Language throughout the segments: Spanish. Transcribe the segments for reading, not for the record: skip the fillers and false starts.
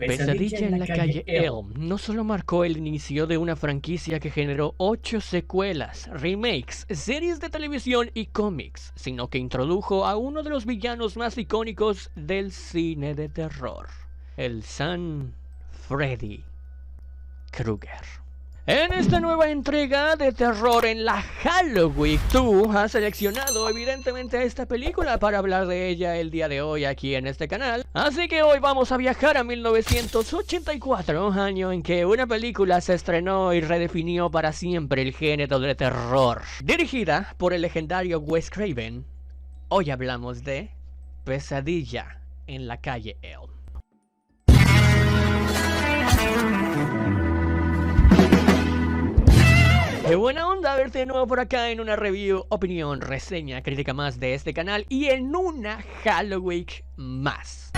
Pesadilla en la calle Elm no solo marcó el inicio de una franquicia que generó 8 secuelas, remakes, series de televisión y cómics, sino que introdujo a uno de los villanos más icónicos del cine de terror, el San Freddy Krueger. En esta nueva entrega de terror en la Halloween, tú has seleccionado evidentemente esta película para hablar de ella el día de hoy aquí en este canal. Así que hoy vamos a viajar a 1984, año en que una película se estrenó y redefinió para siempre el género de terror. Dirigida por el legendario Wes Craven, hoy hablamos de Pesadilla en la calle Elm. Qué buena onda verte de nuevo por acá en una review, opinión, reseña, crítica más de este canal y en una Halloween más.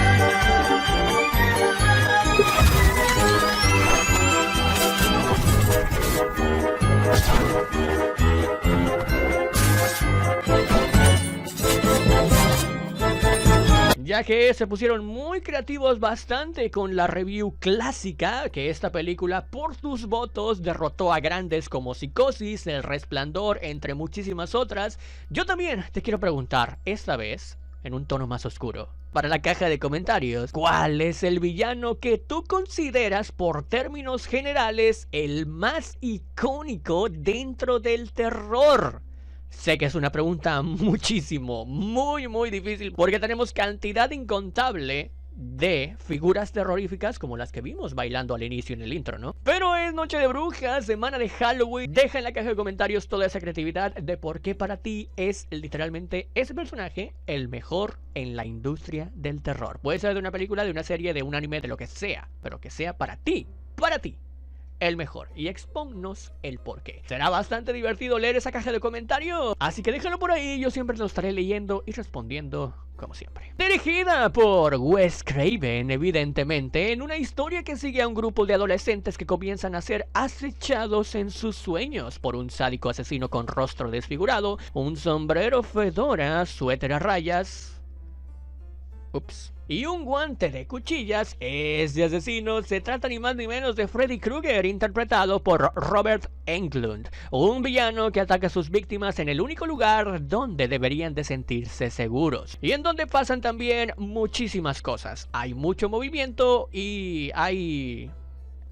Ya que se pusieron muy creativos bastante con la review clásica, que esta película por tus votos derrotó a grandes como Psicosis, El Resplandor, entre muchísimas otras. Yo también te quiero preguntar, esta vez en un tono más oscuro, para la caja de comentarios, ¿cuál es el villano que tú consideras por términos generales el más icónico dentro del terror? Sé que es una pregunta muy difícil porque tenemos cantidad incontable de figuras terroríficas como las que vimos bailando al inicio en el intro, ¿no? Pero es noche de brujas, semana de Halloween. Deja en la caja de comentarios toda esa creatividad de por qué para ti es literalmente ese personaje el mejor en la industria del terror. Puede ser de una película, de una serie, de un anime, de lo que sea, pero que sea para ti el mejor, y expónnos el porqué. Será bastante divertido leer esa caja de comentarios, así que déjalo por ahí, yo siempre lo estaré leyendo y respondiendo como siempre. Dirigida por Wes Craven, evidentemente, en una historia que sigue a un grupo de adolescentes que comienzan a ser acechados en sus sueños por un sádico asesino con rostro desfigurado, un sombrero fedora, suéter a rayas, y un guante de cuchillas. Ese asesino se trata ni más ni menos de Freddy Krueger, interpretado por Robert Englund, un villano que ataca a sus víctimas en el único lugar donde deberían de sentirse seguros, y en donde pasan también muchísimas cosas. Hay mucho movimiento y hay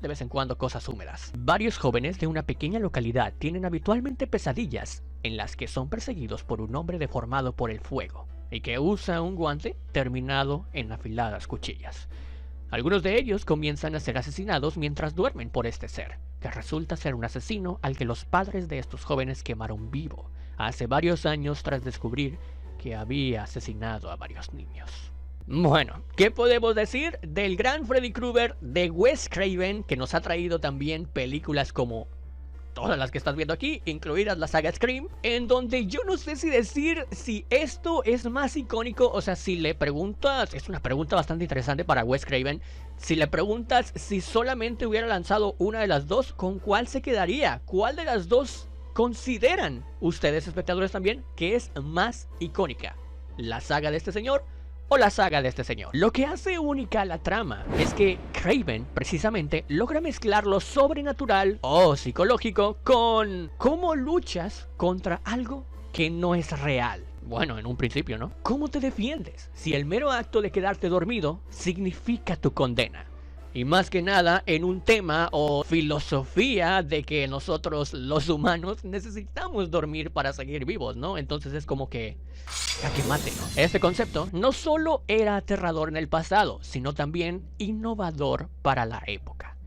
de vez en cuando cosas húmedas. Varios jóvenes de una pequeña localidad tienen habitualmente pesadillas en las que son perseguidos por un hombre deformado por el fuego y que usa un guante terminado en afiladas cuchillas. Algunos de ellos comienzan a ser asesinados mientras duermen por este ser, que resulta ser un asesino al que los padres de estos jóvenes quemaron vivo hace varios años tras descubrir que había asesinado a varios niños. Bueno, ¿qué podemos decir del gran Freddy Krueger de Wes Craven, que nos ha traído también películas como todas las que estás viendo aquí, incluidas la saga Scream, en donde yo no sé si decir si esto es más icónico? O sea, si le preguntas, es una pregunta bastante interesante para Wes Craven, si le preguntas si solamente hubiera lanzado una de las dos, ¿con cuál se quedaría? ¿Cuál de las dos consideran ustedes, espectadores, también que es más icónica? ¿La saga de este señor o la saga de este señor? Lo que hace única la trama es que Craven precisamente logra mezclar lo sobrenatural o psicológico con cómo luchas contra algo que no es real. Bueno, en un principio, ¿no? ¿Cómo te defiendes si el mero acto de quedarte dormido significa tu condena? Y más que nada en un tema o filosofía de que nosotros los humanos necesitamos dormir para seguir vivos, ¿no? Entonces es como que jaque mate, ¿no? Este concepto no solo era aterrador en el pasado, sino también innovador para la época.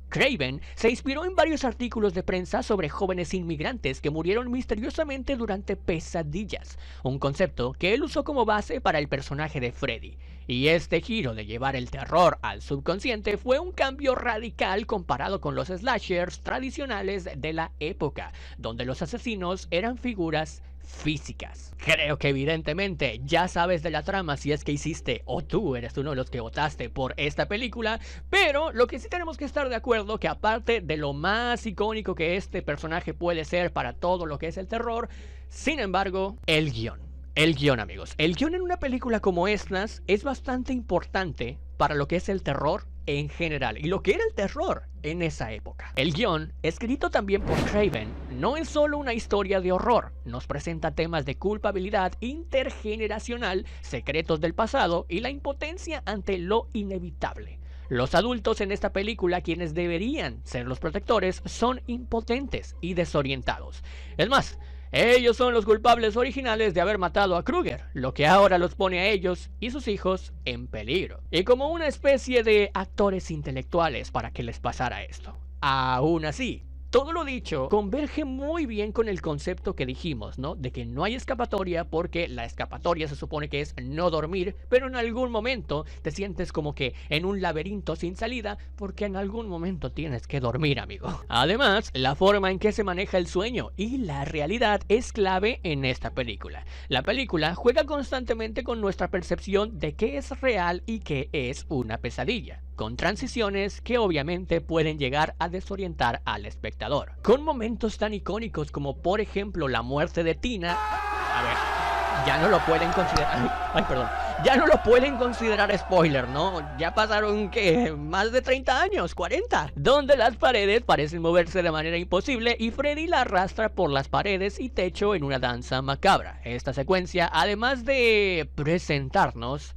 Craven se inspiró en varios artículos de prensa sobre jóvenes inmigrantes que murieron misteriosamente durante pesadillas, un concepto que él usó como base para el personaje de Freddy. Y este giro de llevar el terror al subconsciente fue un cambio radical comparado con los slashers tradicionales de la época, donde los asesinos eran figuras físicas. Creo que evidentemente ya sabes de la trama si es que hiciste o tú eres uno de los que votaste por esta película, pero lo que sí tenemos que estar de acuerdo que aparte de lo más icónico que este personaje puede ser para todo lo que es el terror, sin embargo, el guión. El guión, amigos. El guión en una película como estas es bastante importante para lo que es el terror en general y lo que era el terror en esa época. El guión, escrito también por Craven, no es solo una historia de horror, nos presenta temas de culpabilidad intergeneracional, secretos del pasado y la impotencia ante lo inevitable. Los adultos en esta película, quienes deberían ser los protectores, son impotentes y desorientados. Es más, ellos son los culpables originales de haber matado a Krueger, lo que ahora los pone a ellos y sus hijos en peligro. Y como una especie de actores intelectuales para que les pasara esto. Aún así, todo lo dicho converge muy bien con el concepto que dijimos, ¿no? De que no hay escapatoria porque la escapatoria se supone que es no dormir, pero en algún momento te sientes como que en un laberinto sin salida porque en algún momento tienes que dormir, amigo. Además, la forma en que se maneja el sueño y la realidad es clave en esta película. La película juega constantemente con nuestra percepción de qué es real y qué es una pesadilla, con transiciones que obviamente pueden llegar a desorientar al espectador. Con momentos tan icónicos como por ejemplo la muerte de Tina, a ver, ya no lo pueden considerar, ya no lo pueden considerar spoiler, ¿no? Ya pasaron, ¿qué? Más de 30 años, 40, donde las paredes parecen moverse de manera imposible y Freddy la arrastra por las paredes y techo en una danza macabra. Esta secuencia, además de presentarnos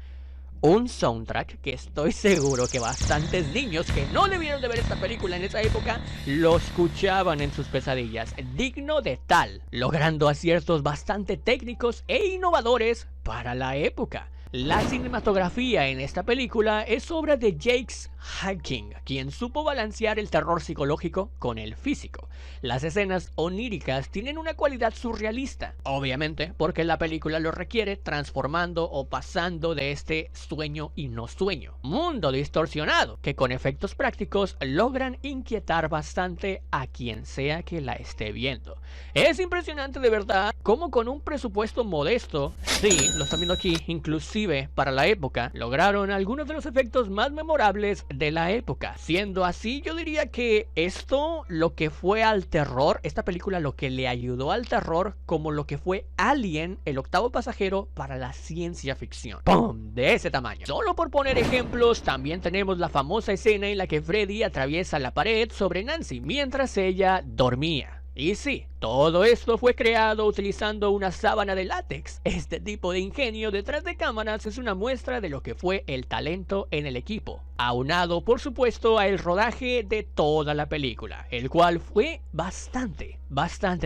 un soundtrack que estoy seguro que bastantes niños que no debieron de ver esta película en esa época lo escuchaban en sus pesadillas, digno de tal, logrando aciertos bastante técnicos e innovadores para la época. La cinematografía en esta película es obra de Jake Hawking, quien supo balancear el terror psicológico con el físico. Las escenas oníricas tienen una cualidad surrealista, obviamente porque la película lo requiere, transformando o pasando de este sueño y no sueño, mundo distorsionado, que con efectos prácticos logran inquietar bastante a quien sea que la esté viendo. Es impresionante de verdad cómo con un presupuesto modesto, sí, lo están viendo aquí, inclusive para la época, lograron algunos de los efectos más memorables de la época. Siendo así, yo diría que esto lo que fue al terror, esta película lo que le ayudó al terror como lo que fue Alien, el octavo pasajero para la ciencia ficción. ¡Pum! De ese tamaño. Solo por poner ejemplos, también tenemos la famosa escena en la que Freddy atraviesa la pared sobre Nancy mientras ella dormía. Y sí, todo esto fue creado utilizando una sábana de látex. Este tipo de ingenio detrás de cámaras es una muestra de lo que fue el talento en el equipo, aunado por supuesto a el rodaje de toda la película, el cual fue bastante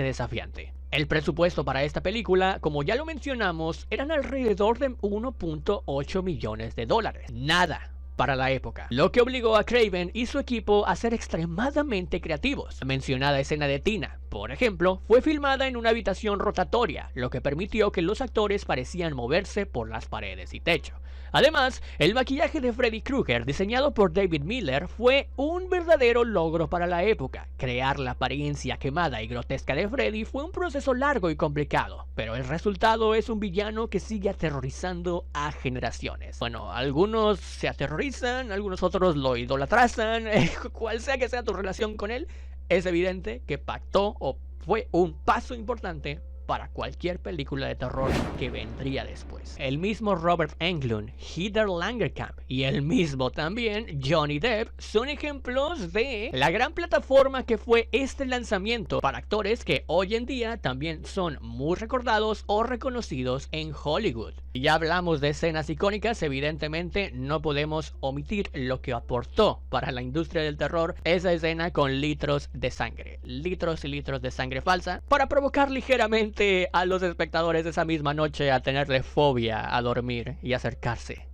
desafiante. El presupuesto para esta película, como ya lo mencionamos, eran alrededor de 1.8 millones de dólares. Nada para la época, lo que obligó a Craven y su equipo a ser extremadamente creativos. La mencionada escena de Tina, por ejemplo, fue filmada en una habitación rotatoria, lo que permitió que los actores parecían moverse por las paredes y techo. Además, el maquillaje de Freddy Krueger, diseñado por David Miller, fue un verdadero logro para la época. Crear la apariencia quemada y grotesca de Freddy fue un proceso largo y complicado, pero el resultado es un villano que sigue aterrorizando a generaciones. Bueno, algunos se aterrorizan, algunos otros lo idolatran, cual sea que sea tu relación con él, es evidente que pactó o fue un paso importante para cualquier película de terror que vendría después. El mismo Robert Englund, Heather Langenkamp y el mismo también Johnny Depp son ejemplos de la gran plataforma que fue este lanzamiento para actores que hoy en día también son muy recordados o reconocidos en Hollywood. Y ya hablamos de escenas icónicas, evidentemente no podemos omitir lo que aportó para la industria del terror esa escena con litros de sangre, litros y litros de sangre falsa, para provocar ligeramente a los espectadores esa misma noche a tenerle fobia a dormir y acercarse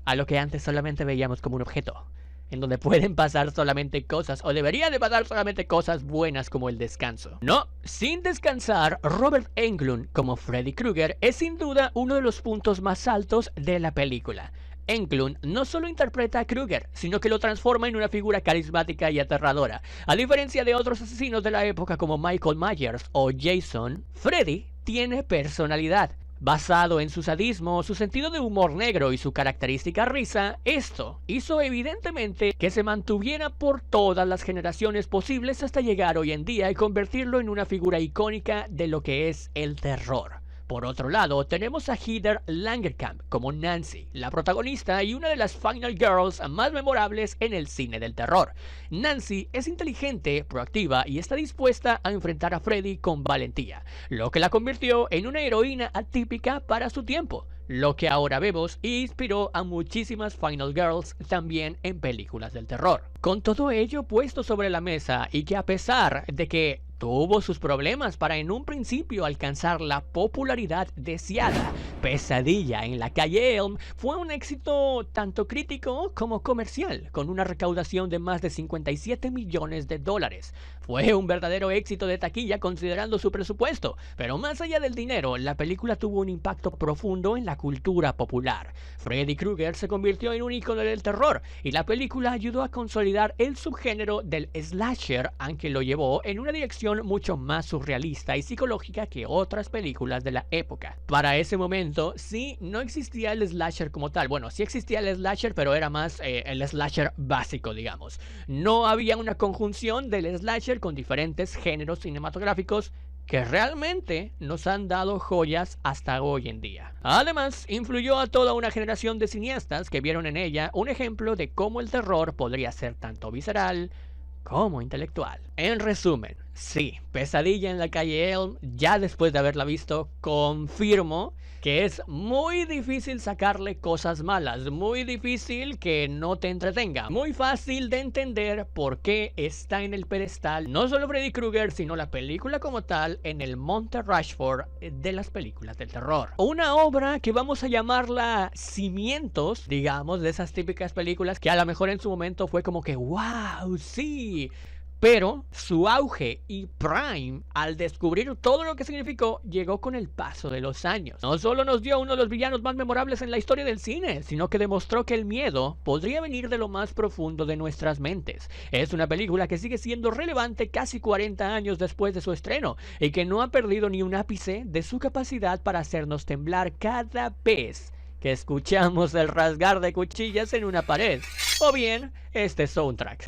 a lo que antes solamente veíamos como un objeto, en donde pueden pasar solamente cosas, o deberían de pasar solamente cosas buenas como el descanso. No, sin descansar, Robert Englund como Freddy Krueger es sin duda uno de los puntos más altos de la película. Englund no solo interpreta a Krueger, sino que lo transforma en una figura carismática y aterradora. A diferencia de otros asesinos de la época como Michael Myers o Jason, Freddy tiene personalidad. Basado en su sadismo, su sentido de humor negro y su característica risa, esto hizo evidentemente que se mantuviera por todas las generaciones posibles hasta llegar hoy en día y convertirlo en una figura icónica de lo que es el terror. Por otro lado, tenemos a Heather Langenkamp como Nancy, la protagonista y una de las Final Girls más memorables en el cine del terror. Nancy es inteligente, proactiva y está dispuesta a enfrentar a Freddy con valentía, lo que la convirtió en una heroína atípica para su tiempo, lo que ahora vemos e inspiró a muchísimas Final Girls también en películas del terror. Con todo ello puesto sobre la mesa y que a pesar de que tuvo sus problemas para en un principio alcanzar la popularidad deseada, Pesadilla en la calle Elm fue un éxito tanto crítico como comercial, con una recaudación de más de 57 millones de dólares. Fue un verdadero éxito de taquilla considerando su presupuesto, pero más allá del dinero, la película tuvo un impacto profundo en la cultura popular. Freddy Krueger se convirtió en un ícono del terror, y la película ayudó a consolidar el subgénero del slasher, aunque lo llevó en una dirección mucho más surrealista y psicológica que otras películas de la época. Para ese momento, sí, no existía el slasher como tal. Bueno, sí existía el slasher, pero era más el slasher básico, digamos. No había una conjunción del slasher con diferentes géneros cinematográficos que realmente nos han dado joyas hasta hoy en día. Además, influyó a toda una generación de cineastas que vieron en ella un ejemplo de cómo el terror podría ser tanto visceral como intelectual. En resumen, sí, Pesadilla en la calle Elm, ya después de haberla visto, confirmo que es muy difícil sacarle cosas malas, muy difícil que no te entretenga, muy fácil de entender por qué está en el pedestal, no solo Freddy Krueger, sino la película como tal, en el Monte Rushmore de las películas del terror. Una obra que vamos a llamarla cimientos, digamos, de esas típicas películas que a lo mejor en su momento fue como que wow, sí. Pero su auge y prime, al descubrir todo lo que significó, llegó con el paso de los años. No solo nos dio uno de los villanos más memorables en la historia del cine, sino que demostró que el miedo podría venir de lo más profundo de nuestras mentes. Es una película que sigue siendo relevante casi 40 años después de su estreno, y que no ha perdido ni un ápice de su capacidad para hacernos temblar cada vez que escuchamos el rasgar de cuchillas en una pared, o bien este soundtrack.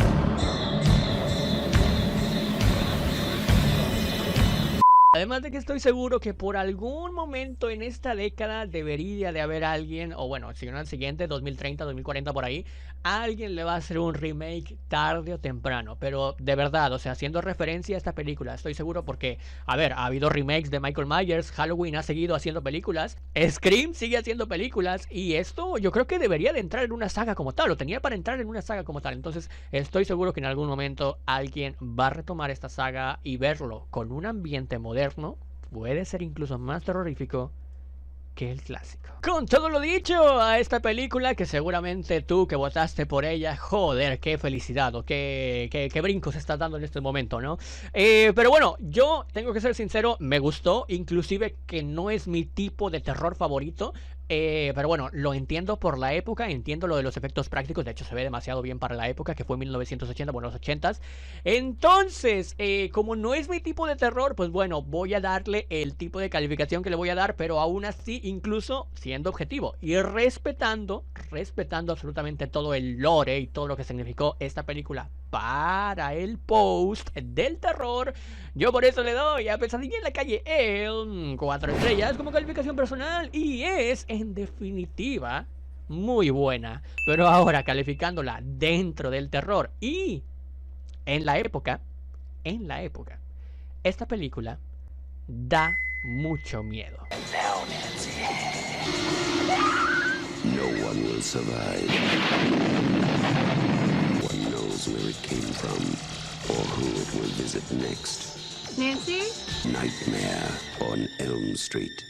Además de que estoy seguro que por algún momento en esta década debería de haber alguien, o bueno, si no el siguiente, 2030, 2040 por ahí, alguien le va a hacer un remake tarde o temprano. Pero de verdad, o sea, haciendo referencia a esta película, estoy seguro porque, a ver, ha habido remakes de Michael Myers, Halloween ha seguido haciendo películas, Scream sigue haciendo películas, y esto yo creo que debería de entrar en una saga como tal, o tenía para entrar en una saga como tal. Entonces estoy seguro que en algún momento alguien va a retomar esta saga y verlo con un ambiente moderno puede ser incluso más terrorífico que el clásico. Con todo lo dicho, a esta película que seguramente tú que votaste por ella, joder, qué felicidad o qué brincos estás dando en este momento, ¿no? Pero bueno, yo tengo que ser sincero, me gustó, inclusive que no es mi tipo de terror favorito. Pero bueno, lo entiendo por la época, entiendo lo de los efectos prácticos, de hecho se ve demasiado bien para la época, que fue 1980, bueno, los 80s. Entonces, como no es mi tipo de terror, pues bueno, voy a darle el tipo de calificación que le voy a dar, pero aún así, incluso siendo objetivo y respetando absolutamente todo el lore y todo lo que significó esta película para el post del terror, yo por eso le doy a Pesadilla en la calle Elm 4 estrellas como calificación personal, y es en definitiva muy buena. Pero ahora calificándola dentro del terror y en la época, esta película da mucho miedo. No one will survive. One knows where it came from or who it will visit next. Nancy? Nightmare on Elm Street.